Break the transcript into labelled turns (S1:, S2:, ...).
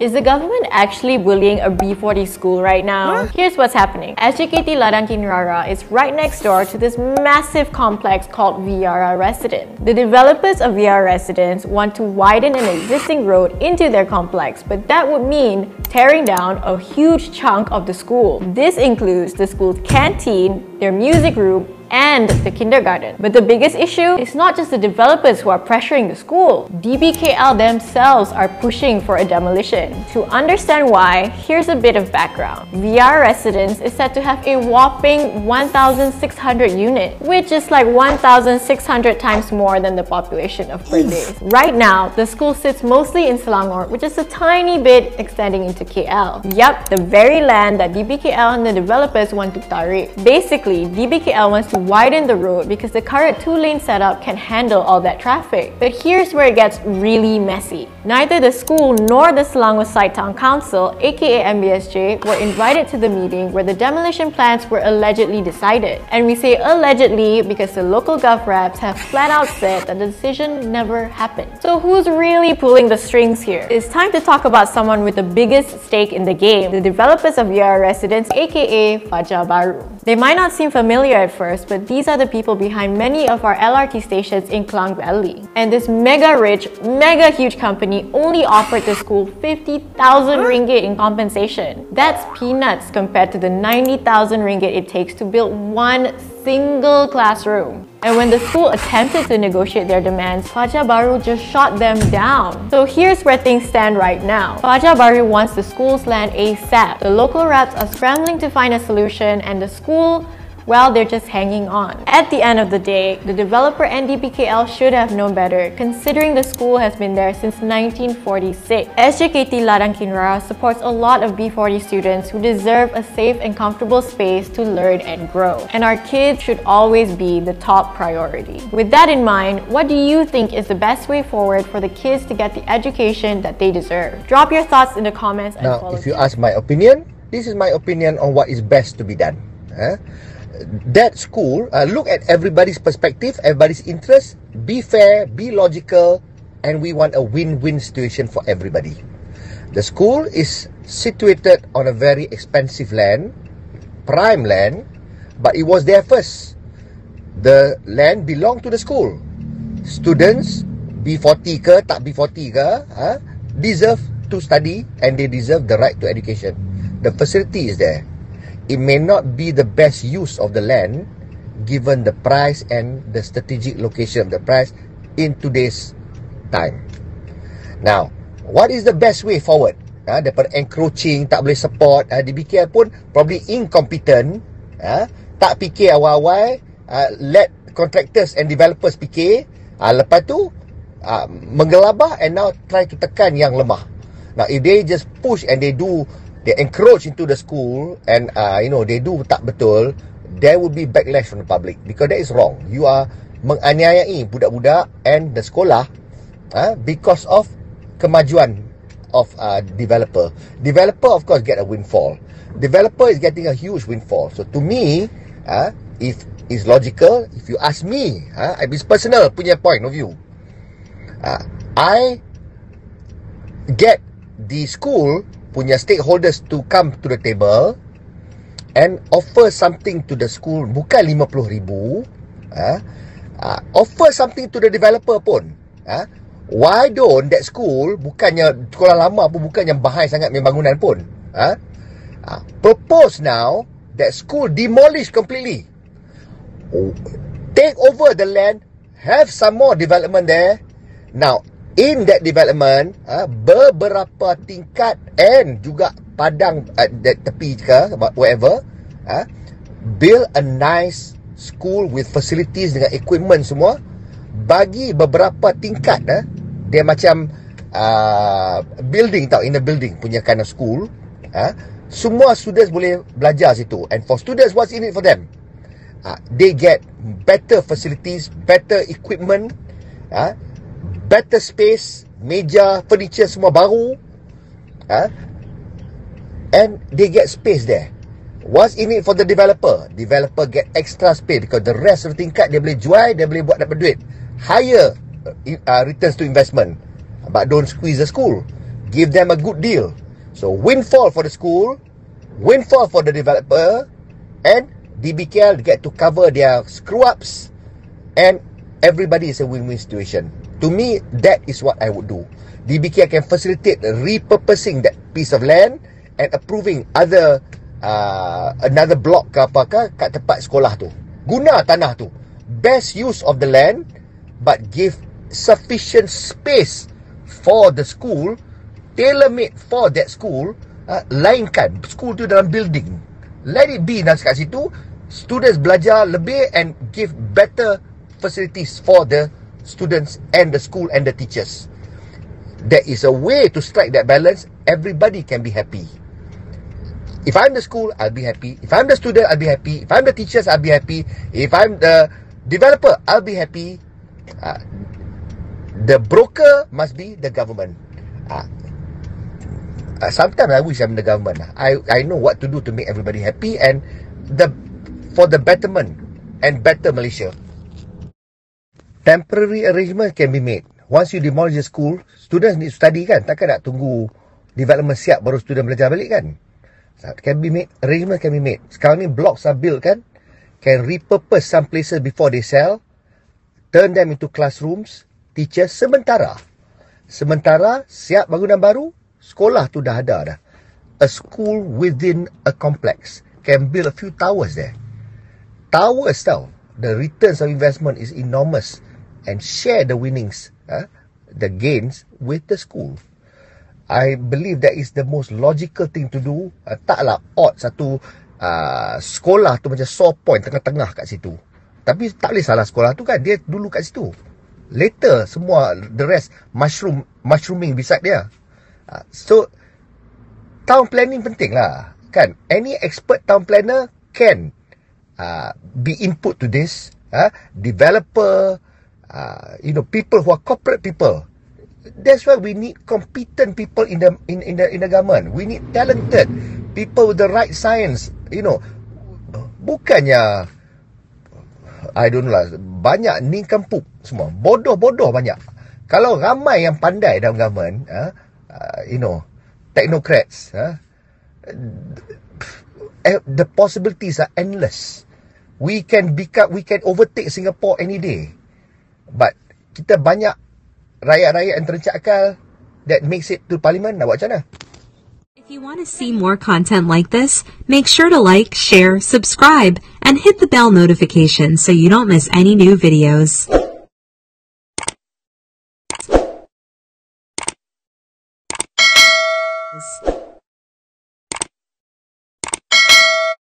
S1: Is the government actually bullying a B40 school right now? Here's what's happening. SJKT Ladang Kinrara is right next door to this massive complex called Viara Residence. The developers of Viara Residence want to widen an existing road into their complex, but that would mean tearing down a huge chunk of the school. This includes the school's canteen, their music room, and the kindergarten. But the biggest issue is not just the developers who are pressuring the school. DBKL themselves are pushing for a demolition. To understand why, here's a bit of background. VR Residence is said to have a whopping 1,600 units, which is like 1,600 times more than the population of Perlis. Right now, the school sits mostly in Selangor, which is a tiny bit extending into KL. Yup, the very land that DBKL and the developers want to tarik. Basically, DBKL wants to widen the road because the current two-lane setup can handle all that traffic. But here's where it gets really messy. Neither the school nor the Selangor Side Town Council, aka MBSJ, were invited to the meeting where the demolition plans were allegedly decided. And we say allegedly because the local gov reps have flat out said that the decision never happened. So who's really pulling the strings here? It's time to talk about someone with the biggest stake in the game, the developers of VR Residence, aka Fajar Baru. They might not seem familiar at first, but these are the people behind many of our LRT stations in Klang Valley. And this mega rich, mega huge company only offered the school 50,000 ringgit in compensation. That's peanuts compared to the 90,000 ringgit it takes to build one single classroom. And when the school attempted to negotiate their demands, Fajar Baru just shot them down. So here's where things stand right now. Fajar Baru wants the school's land ASAP. The local reps are scrambling to find a solution, and the school, well, they're just hanging on. At the end of the day, the developer and DBKL should have known better, considering the school has been there since 1946. SJKT Ladang Kinrara supports a lot of B40 students who deserve a safe and comfortable space to learn and grow. And our kids should always be the top priority. With that in mind, what do you think is the best way forward for the kids to get the education that they deserve? Drop your thoughts in the comments and
S2: follow. Now, if you ask my opinion, this is my opinion on what is best to be done. That school, look at everybody's perspective, everybody's interest, be fair, be logical, and we want a win-win situation for everybody. The school is situated on a very expensive land, prime land, but it was there first. The land belonged to the school. Students, B40 ke, tak B40 ke, deserve to study and they deserve the right to education. The facility is there. It may not be the best use of the land given the price and the strategic location of the price in today's time. Now, what is the best way forward? Daripada encroaching, tak boleh support, DBKL pun probably incompetent, tak fikir awal-awal, let contractors and developers fikir, lepas tu menggelabah and now try to tekan yang lemah. Now, if they just push and they encroach into the school and they do tak betul, there will be backlash from the public because that is wrong. You are menganiayai budak-budak and the sekolah because of kemajuan of developer. Developer of course get a windfall. Developer is getting a huge windfall. So to me, if it's logical, if you ask me, it's personal punya point of view. I get the school punya stakeholders to come to the table and offer something to the school, bukan 50,000, offer something to the developer pun. Why don't that school, bukannya sekolah lama pun, bukan yang bahaya sangat main bangunan pun, propose now that school demolish completely, take over the land, have some more development there. Now, in that development, beberapa tingkat and juga padang tepi ke, whatever, build a nice school with facilities dengan equipment semua, bagi beberapa tingkat, dia macam building tau, in a building punya kind of school, semua students boleh belajar situ. And for students, what's in it for them? They get better facilities, better equipment, better space, meja, furniture semua baru, and they get space there. What's in it for the developer? Developer get extra space because the rest of the tingkat dia boleh jual, dia boleh buat dapat duit, higher returns to investment. But don't squeeze the school. give them a good deal. So windfall for the school, windfall for the developer, and DBKL get to cover their screw-ups, and everybody is a win-win situation. To me, that is what I would do. DBKL can facilitate repurposing that piece of land and approving other another block ke apakah kat tempat sekolah tu. Guna tanah tu. Best use of the land, but give sufficient space for the school, tailor-made for that school. Lainkan school tu dalam building. Let it be kat situ. Students belajar lebih and give better facilities for the students and the school and the teachers. There is a way to strike that balance. Everybody can be happy. If I'm the school, I'll be happy. If I'm the student, I'll be happy. If I'm the teachers, I'll be happy. If I'm the developer, I'll be happy. The broker must be the government. Sometimes I wish I'm the government. I know what to do to make everybody happy and for the betterment and better Malaysia. Temporary arrangement can be made. Once you demolish the school, students need to study kan. Takkan nak tunggu development siap baru student belajar balik kan. Can be made. Arrangement can be made. Sekarang ni blocks are built kan. Can repurpose some places before they sell. Turn them into classrooms. Teachers sementara siap bangunan baru. Sekolah tu dah ada dah. A school within a complex can build a few towers there. Towers tau. The returns of investment is enormous. And share the winnings, the gains with the school. I believe that is the most logical thing to do. Taklah odd satu sekolah tu macam saw point tengah-tengah kat situ. Tapi tak boleh salah sekolah tu kan. Dia dulu kat situ. Later semua the rest mushrooming beside dia. So town planning penting lah kan. Any expert town planner can be input to this. Developer, people who are corporate people. That's why we need competent people in the government. We need talented people with the right science. Bukannya I don't know lah, banyak nincompoop semua, bodoh banyak. Kalau ramai yang pandai dalam government, technocrats, the possibilities are endless. We can overtake Singapore any day. But kita banyak rakyat-rakyat yang terencak akal that makes it to parliament. Nak buat macam mana?
S3: If you want to see more content like this, make sure to like, share, subscribe, and hit the bell notification so you don't miss any new videos.